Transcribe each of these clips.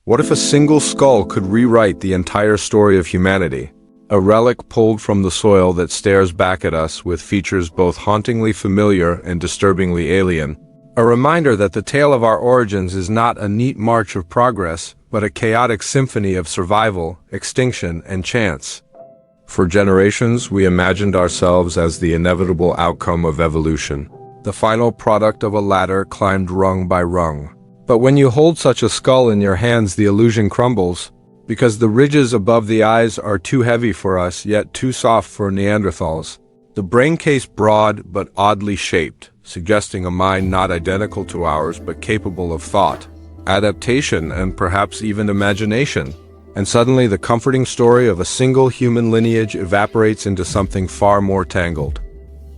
What if a single skull could rewrite the entire story of humanity? A relic pulled from the soil that stares back at us with features both hauntingly familiar and disturbingly alien. A reminder that the tale of our origins is not a neat march of progress, but a chaotic symphony of survival, extinction, and chance. For generations, we imagined ourselves as the inevitable outcome of evolution, the final product of a ladder climbed rung by rung. But when you hold such a skull in your hands, the illusion crumbles, because the ridges above the eyes are too heavy for us, yet too soft for Neanderthals. The brain case broad but oddly shaped, suggesting a mind not identical to ours but capable of thought, adaptation, and perhaps even imagination. And suddenly the comforting story of a single human lineage evaporates into something far more tangled.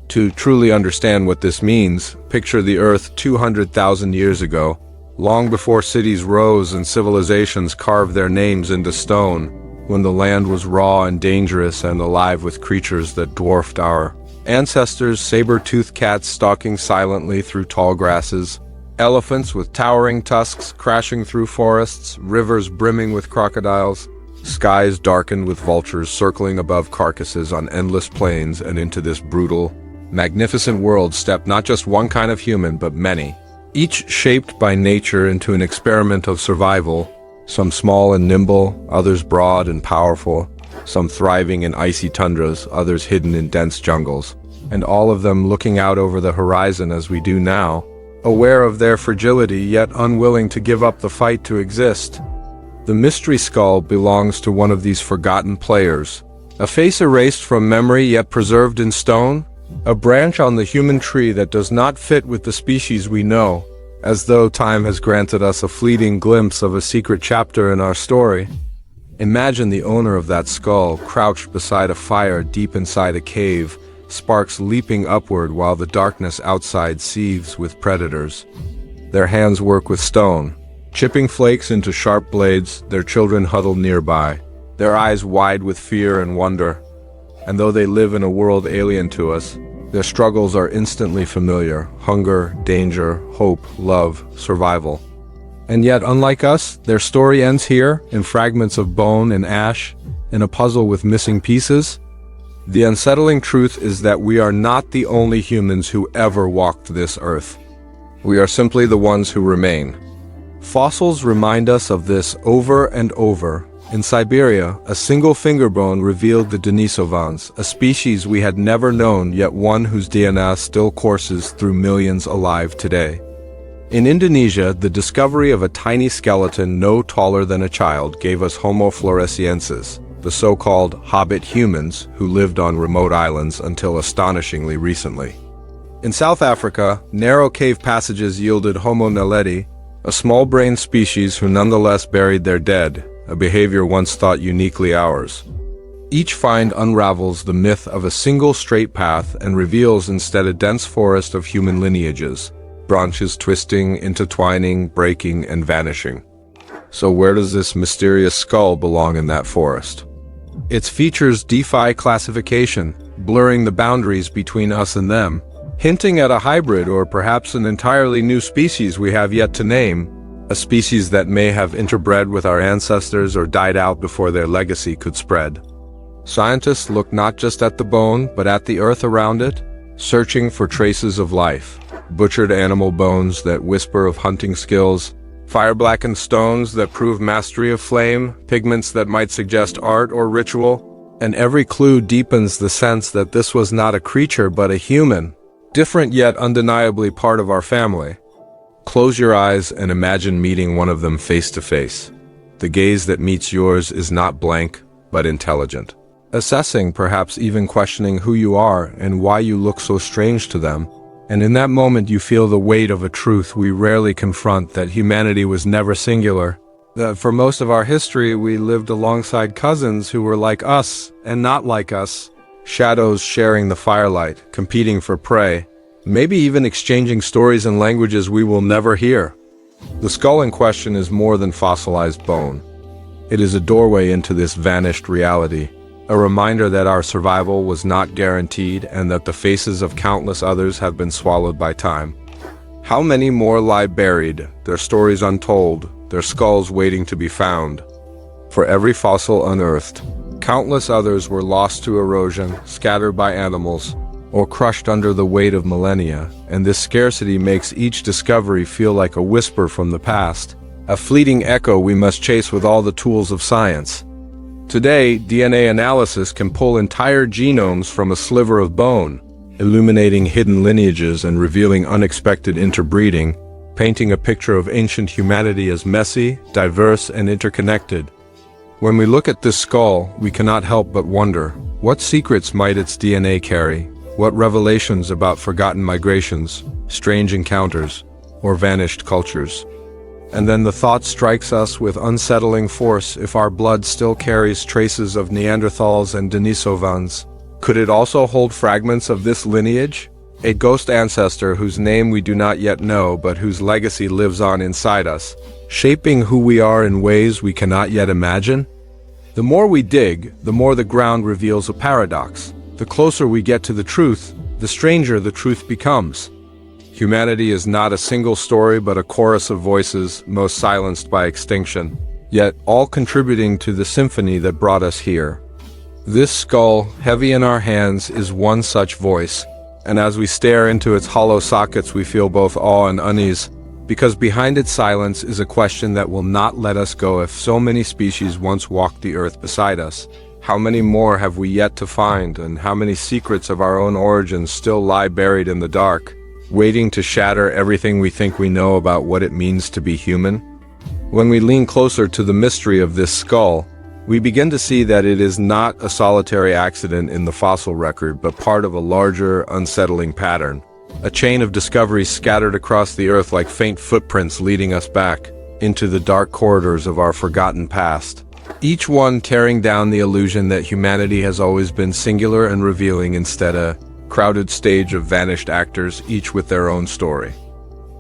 To truly understand what this means, picture the Earth 200,000 years ago, long before cities rose and civilizations carved their names into stone, when the land was raw and dangerous and alive with creatures that dwarfed our ancestors, saber-toothed cats stalking silently through tall grasses, elephants with towering tusks crashing through forests, rivers brimming with crocodiles, skies darkened with vultures circling above carcasses on endless plains. And into this brutal, magnificent world stepped not just one kind of human, but many, each shaped by nature into an experiment of survival, some small and nimble, others broad and powerful, some thriving in icy tundras, others hidden in dense jungles, and all of them looking out over the horizon as we do now, aware of their fragility yet unwilling to give up the fight to exist. The mystery skull belongs to one of these forgotten players, a face erased from memory yet preserved in stone, a branch on the human tree that does not fit with the species we know, as though time has granted us a fleeting glimpse of a secret chapter in our story. Imagine the owner of that skull crouched beside a fire deep inside a cave, sparks leaping upward while the darkness outside seethes with predators. Their hands work with stone, chipping flakes into sharp blades, their children huddled nearby, their eyes wide with fear and wonder. And though they live in a world alien to us, their struggles are instantly familiar: hunger, danger, hope, love, survival. And yet, unlike us, their story ends here, in fragments of bone and ash, in a puzzle with missing pieces. The unsettling truth is that we are not the only humans who ever walked this earth. We are simply the ones who remain. Fossils remind us of this over and over. In Siberia, a single finger bone revealed the Denisovans, a species we had never known, yet one whose DNA still courses through millions alive today. In Indonesia, the discovery of a tiny skeleton no taller than a child gave us Homo floresiensis, the so-called hobbit humans who lived on remote islands until astonishingly recently. In South Africa, narrow cave passages yielded Homo naledi, a small-brained species who nonetheless buried their dead, a behavior once thought uniquely ours. Each find unravels the myth of a single straight path and reveals instead a dense forest of human lineages, branches twisting, intertwining, breaking, and vanishing. So where does this mysterious skull belong in that forest? Its features defy classification, blurring the boundaries between us and them, hinting at a hybrid or perhaps an entirely new species we have yet to name, a species that may have interbred with our ancestors or died out before their legacy could spread. Scientists look not just at the bone, but at the earth around it, searching for traces of life. Butchered animal bones that whisper of hunting skills, fire-blackened stones that prove mastery of flame, pigments that might suggest art or ritual, and every clue deepens the sense that this was not a creature but a human, different yet undeniably part of our family. Close your eyes and imagine meeting one of them face to face. The gaze that meets yours is not blank, but intelligent. Assessing, perhaps even questioning who you are and why you look so strange to them. And in that moment you feel the weight of a truth we rarely confront, that humanity was never singular. That for most of our history we lived alongside cousins who were like us and not like us. Shadows sharing the firelight, competing for prey. Maybe even exchanging stories and languages we will never hear. The skull in question is more than fossilized bone. It is a doorway into this vanished reality, a reminder that our survival was not guaranteed and that the faces of countless others have been swallowed by time. How many more lie buried, their stories untold, their skulls waiting to be found. For every fossil unearthed, countless others were lost to erosion, scattered by animals, or crushed under the weight of millennia, and this scarcity makes each discovery feel like a whisper from the past, a fleeting echo we must chase with all the tools of science. Today, DNA analysis can pull entire genomes from a sliver of bone, illuminating hidden lineages and revealing unexpected interbreeding, painting a picture of ancient humanity as messy, diverse, and interconnected. When we look at this skull, we cannot help but wonder, what secrets might its DNA carry? What revelations about forgotten migrations, strange encounters, or vanished cultures? And then the thought strikes us with unsettling force: if our blood still carries traces of Neanderthals and Denisovans, could it also hold fragments of this lineage? A ghost ancestor whose name we do not yet know, but whose legacy lives on inside us, shaping who we are in ways we cannot yet imagine? The more we dig, the more the ground reveals a paradox. The closer we get to the truth, the stranger the truth becomes. Humanity is not a single story, but a chorus of voices, most silenced by extinction, yet all contributing to the symphony that brought us here. This skull, heavy in our hands, is one such voice, and as we stare into its hollow sockets we feel both awe and unease, because behind its silence is a question that will not let us go. If so many species once walked the earth beside us, how many more have we yet to find, and how many secrets of our own origins still lie buried in the dark, waiting to shatter everything we think we know about what it means to be human? When we lean closer to the mystery of this skull, we begin to see that it is not a solitary accident in the fossil record, but part of a larger, unsettling pattern. A chain of discoveries scattered across the earth like faint footprints leading us back into the dark corridors of our forgotten past. Each one tearing down the illusion that humanity has always been singular and revealing, instead a crowded stage of vanished actors, each with their own story.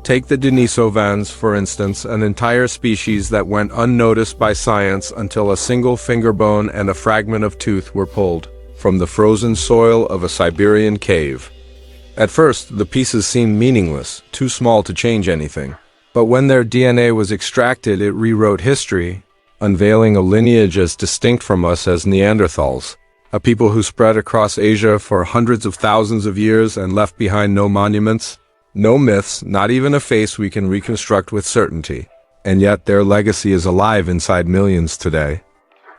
Take the Denisovans, for instance, an entire species that went unnoticed by science until a single finger bone and a fragment of tooth were pulled from the frozen soil of a Siberian cave. At first, the pieces seemed meaningless, too small to change anything. But when their DNA was extracted, it rewrote history, unveiling a lineage as distinct from us as Neanderthals, a people who spread across Asia for hundreds of thousands of years and left behind no monuments, no myths, not even a face we can reconstruct with certainty. And yet their legacy is alive inside millions today,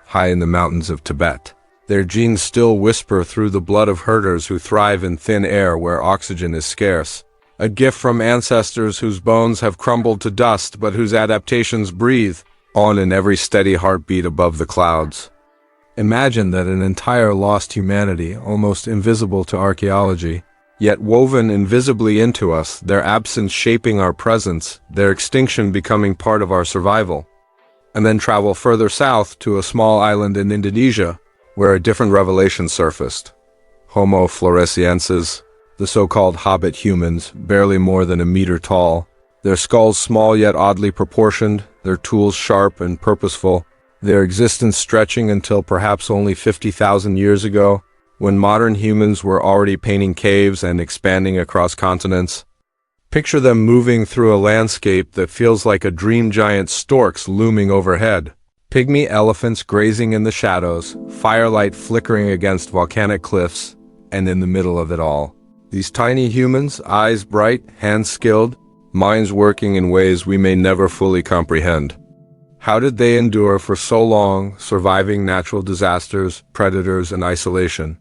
high in the mountains of Tibet. Their genes still whisper through the blood of herders who thrive in thin air where oxygen is scarce. A gift from ancestors whose bones have crumbled to dust but whose adaptations breathe on in every steady heartbeat above the clouds. Imagine that an entire lost humanity, almost invisible to archaeology, yet woven invisibly into us, their absence shaping our presence, their extinction becoming part of our survival. And then travel further south to a small island in Indonesia, where a different revelation surfaced. Homo floresiensis, the so-called hobbit humans, barely more than a meter tall, their skulls small yet oddly proportioned, their tools sharp and purposeful, their existence stretching until perhaps only 50,000 years ago, when modern humans were already painting caves and expanding across continents. Picture them moving through a landscape that feels like a dream, giant storks looming overhead, pygmy elephants grazing in the shadows, firelight flickering against volcanic cliffs, and in the middle of it all, these tiny humans, eyes bright, hands skilled, minds working in ways we may never fully comprehend. How did they endure for so long, surviving natural disasters, predators, and isolation?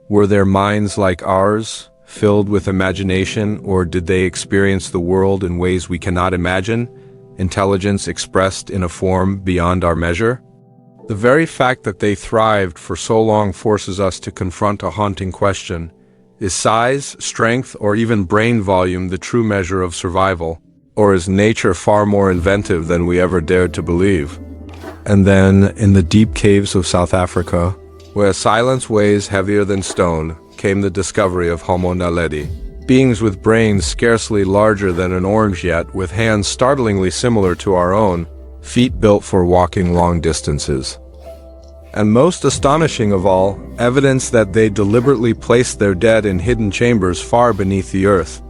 Were their minds like ours, filled with imagination, or did they experience the world in ways we cannot imagine, intelligence expressed in a form beyond our measure? The very fact that they thrived for so long forces us to confront a haunting question. Is size, strength, or even brain volume the true measure of survival? Or is nature far more inventive than we ever dared to believe? And then, in the deep caves of South Africa, where silence weighs heavier than stone, came the discovery of Homo naledi, beings with brains scarcely larger than an orange, yet with hands startlingly similar to our own, feet built for walking long distances. And most astonishing of all, evidence that they deliberately placed their dead in hidden chambers far beneath the earth.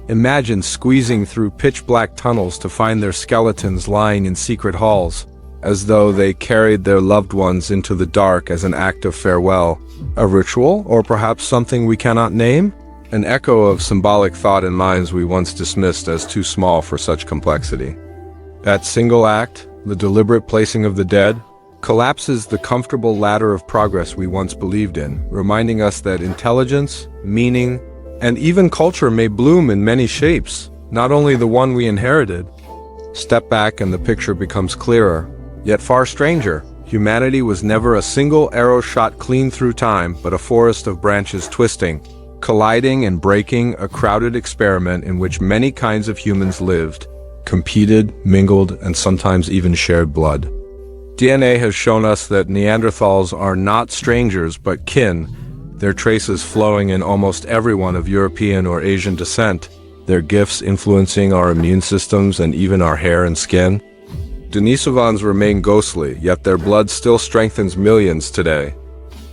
Imagine squeezing through pitch-black tunnels to find their skeletons lying in secret halls, as though they carried their loved ones into the dark as an act of farewell. A ritual, or perhaps something we cannot name? An echo of symbolic thought in minds we once dismissed as too small for such complexity. That single act, the deliberate placing of the dead, collapses the comfortable ladder of progress we once believed in, reminding us that intelligence, meaning, and even culture may bloom in many shapes, not only the one we inherited. Step back and the picture becomes clearer, yet far stranger. Humanity was never a single arrow shot clean through time, but a forest of branches twisting, colliding and breaking, a crowded experiment in which many kinds of humans lived, competed, mingled, and sometimes even shared blood. DNA has shown us that Neanderthals are not strangers but kin, their traces flowing in almost everyone of European or Asian descent, their gifts influencing our immune systems and even our hair and skin. Denisovans remain ghostly, yet their blood still strengthens millions today.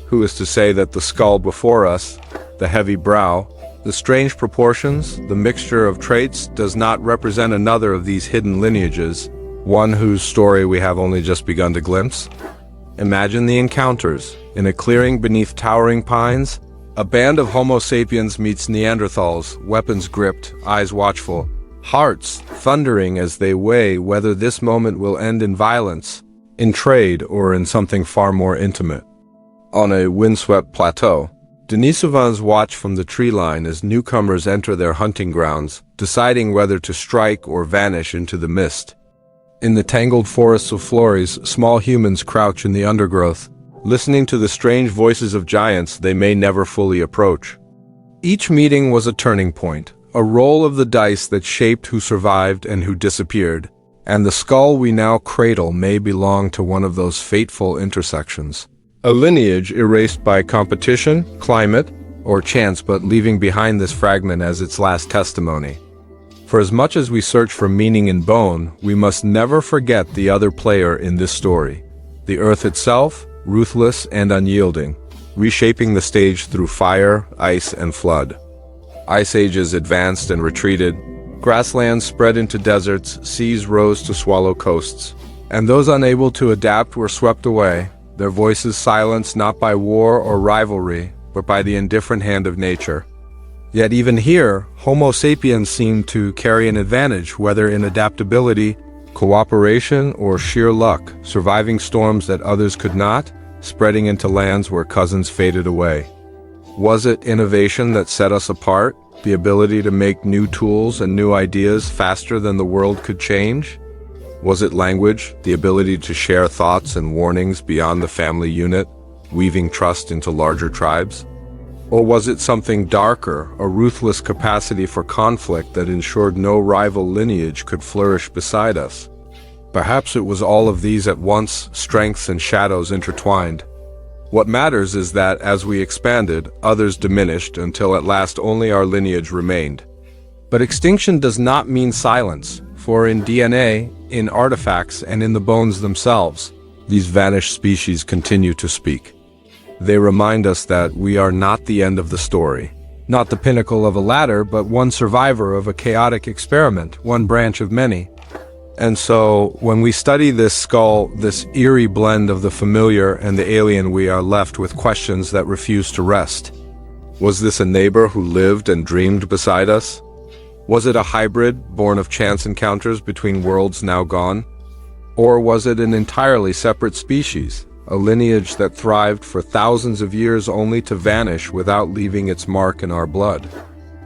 Who is to say that the skull before us, the heavy brow, the strange proportions, the mixture of traits does not represent another of these hidden lineages, one whose story we have only just begun to glimpse? Imagine the encounters. In a clearing beneath towering pines, a band of Homo sapiens meets Neanderthals, weapons gripped, eyes watchful, hearts thundering as they weigh whether this moment will end in violence, in trade, or in something far more intimate. On a windswept plateau, Denisovans watch from the tree line as newcomers enter their hunting grounds, deciding whether to strike or vanish into the mist. In the tangled forests of Flores, small humans crouch in the undergrowth, listening to the strange voices of giants they may never fully approach. Each meeting was a turning point, a roll of the dice that shaped who survived and who disappeared, and the skull we now cradle may belong to one of those fateful intersections. A lineage erased by competition, climate, or chance, but leaving behind this fragment as its last testimony. For as much as we search for meaning in bone, we must never forget the other player in this story. The earth itself, ruthless and unyielding, reshaping the stage through fire, ice, and flood. Ice ages advanced and retreated, grasslands spread into deserts, seas rose to swallow coasts, and those unable to adapt were swept away, their voices silenced not by war or rivalry, but by the indifferent hand of nature. Yet even here, Homo sapiens seem to carry an advantage, whether in adaptability, cooperation, or sheer luck, surviving storms that others could not, spreading into lands where cousins faded away. Was it innovation that set us apart, the ability to make new tools and new ideas faster than the world could change? Was it language, the ability to share thoughts and warnings beyond the family unit, weaving trust into larger tribes? Or was it something darker, a ruthless capacity for conflict that ensured no rival lineage could flourish beside us? Perhaps it was all of these at once, strengths and shadows intertwined. What matters is that, as we expanded, others diminished until at last only our lineage remained. But extinction does not mean silence, for in DNA, in artifacts, and in the bones themselves, these vanished species continue to speak. They remind us that we are not the end of the story, not the pinnacle of a ladder, but one survivor of a chaotic experiment, one branch of many. And so, when we study this skull, this eerie blend of the familiar and the alien, we are left with questions that refuse to rest. Was this a neighbor who lived and dreamed beside us? Was it a hybrid, born of chance encounters between worlds now gone? Or was it an entirely separate species, a lineage that thrived for thousands of years only to vanish without leaving its mark in our blood?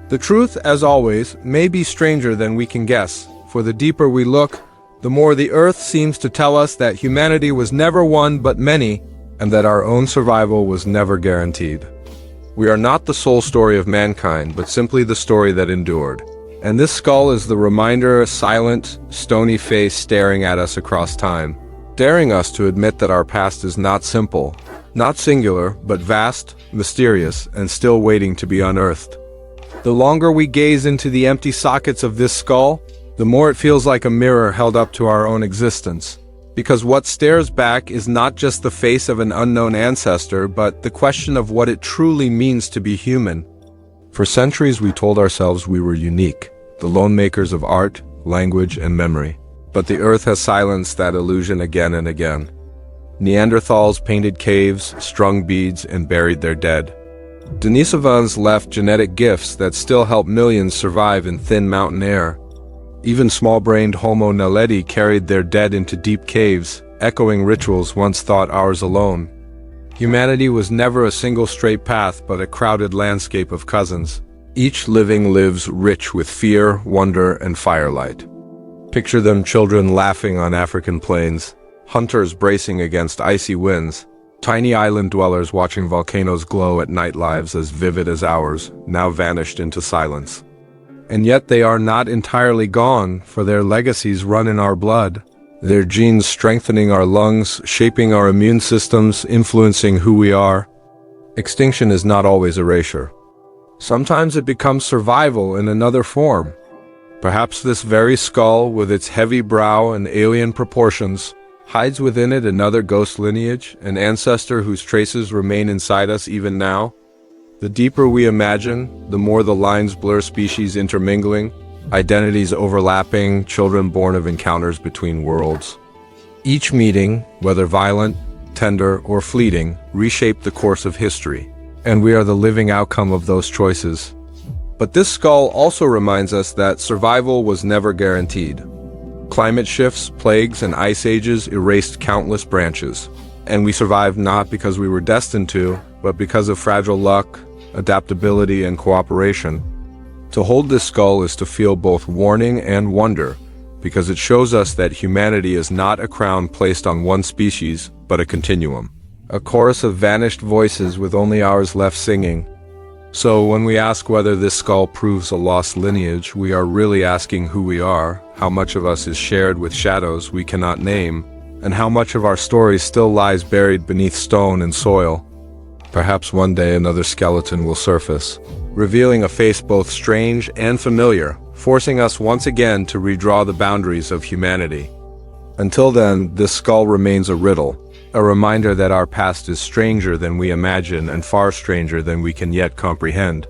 The truth, as always, may be stranger than we can guess, for the deeper we look, the more the earth seems to tell us that humanity was never one but many, and that our own survival was never guaranteed. We are not the sole story of mankind, but simply the story that endured. And this skull is the reminder, a silent, stony face staring at us across time, daring us to admit that our past is not simple, not singular, but vast, mysterious, and still waiting to be unearthed. The longer we gaze into the empty sockets of this skull, the more it feels like a mirror held up to our own existence. Because what stares back is not just the face of an unknown ancestor, but the question of what it truly means to be human. For centuries we told ourselves we were unique, the lone makers of art, language, and memory. But the earth has silenced that illusion again and again. Neanderthals painted caves, strung beads, and buried their dead. Denisovans left genetic gifts that still help millions survive in thin mountain air. Even small-brained Homo naledi carried their dead into deep caves, echoing rituals once thought ours alone. Humanity was never a single straight path but a crowded landscape of cousins. Each living lives rich with fear, wonder, and firelight. Picture them children laughing on African plains, hunters bracing against icy winds, tiny island dwellers watching volcanoes glow at night, lives as vivid as ours, now vanished into silence. And yet they are not entirely gone, for their legacies run in our blood. Their genes strengthening our lungs, shaping our immune systems, influencing who we are. Extinction is not always erasure. Sometimes it becomes survival in another form. Perhaps this very skull, with its heavy brow and alien proportions, hides within it another ghost lineage, an ancestor whose traces remain inside us even now. The deeper we imagine, the more the lines blur, species intermingling, identities overlapping, children born of encounters between worlds. Each meeting, whether violent, tender, or fleeting, reshaped the course of history, and we are the living outcome of those choices. But this skull also reminds us that survival was never guaranteed. Climate shifts, plagues, and ice ages erased countless branches, and we survived not because we were destined to, but because of fragile luck, adaptability, and cooperation. To hold this skull is to feel both warning and wonder, because it shows us that humanity is not a crown placed on one species, but a continuum. A chorus of vanished voices with only ours left singing. So when we ask whether this skull proves a lost lineage, we are really asking who we are, how much of us is shared with shadows we cannot name, and how much of our story still lies buried beneath stone and soil. Perhaps one day another skeleton will surface, revealing a face both strange and familiar, forcing us once again to redraw the boundaries of humanity. Until then, this skull remains a riddle, a reminder that our past is stranger than we imagine and far stranger than we can yet comprehend.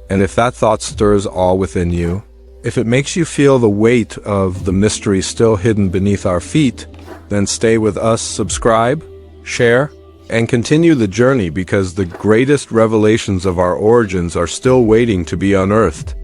And if that thought stirs awe within you, if it makes you feel the weight of the mystery still hidden beneath our feet, then stay with us, subscribe, share, and continue the journey, because the greatest revelations of our origins are still waiting to be unearthed.